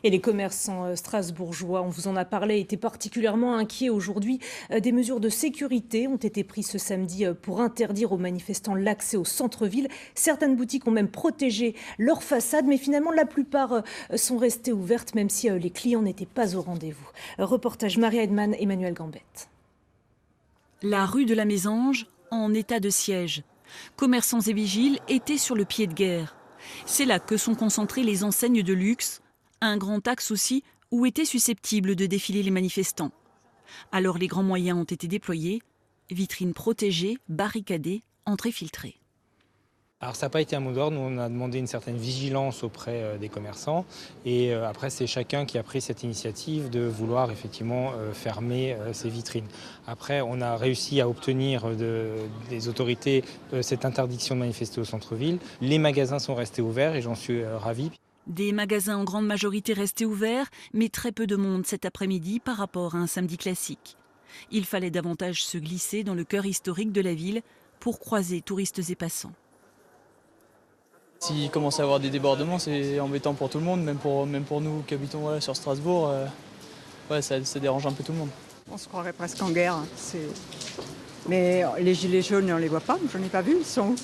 Et les commerçants strasbourgeois, on vous en a parlé, étaient particulièrement inquiets aujourd'hui. Des mesures de sécurité ont été prises ce samedi pour interdire aux manifestants l'accès au centre-ville. Certaines boutiques ont même protégé leur façade, mais finalement la plupart sont restées ouvertes, même si les clients n'étaient pas au rendez-vous. Reportage Maria Edman, Emmanuel Gambette. La rue de la Mésange en état de siège. Commerçants et vigiles étaient sur le pied de guerre. C'est là que sont concentrées les enseignes de luxe, un grand axe aussi où étaient susceptibles de défiler les manifestants. Alors les grands moyens ont été déployés, vitrines protégées, barricadées, entrées filtrées. Alors ça n'a pas été un mot d'ordre, nous on a demandé une certaine vigilance auprès des commerçants et après c'est chacun qui a pris cette initiative de vouloir effectivement fermer ces vitrines. Après on a réussi à obtenir des autorités cette interdiction de manifester au centre-ville. Les magasins sont restés ouverts et j'en suis ravi. Des magasins en grande majorité restés ouverts, mais très peu de monde cet après-midi par rapport à un samedi classique. Il fallait davantage se glisser dans le cœur historique de la ville pour croiser touristes et passants. S'il commence à y avoir des débordements, c'est embêtant pour tout le monde, même pour nous qui habitons sur Strasbourg. Ça dérange un peu tout le monde. On se croirait presque en guerre. Mais les gilets jaunes, on ne les voit pas, je n'en ai pas vu, ils sont où?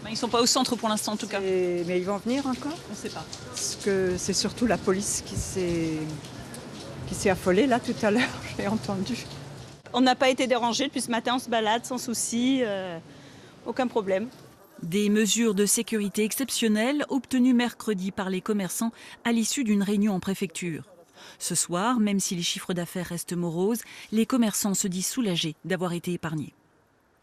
Ils ne sont pas au centre pour l'instant en tout cas. Mais ils vont venir encore? On ne sait pas. Parce que c'est surtout la police qui s'est affolée là tout à l'heure, j'ai entendu. On n'a pas été dérangés depuis ce matin, on se balade sans souci, aucun problème. Des mesures de sécurité exceptionnelles obtenues mercredi par les commerçants à l'issue d'une réunion en préfecture. Ce soir, même si les chiffres d'affaires restent moroses, les commerçants se disent soulagés d'avoir été épargnés.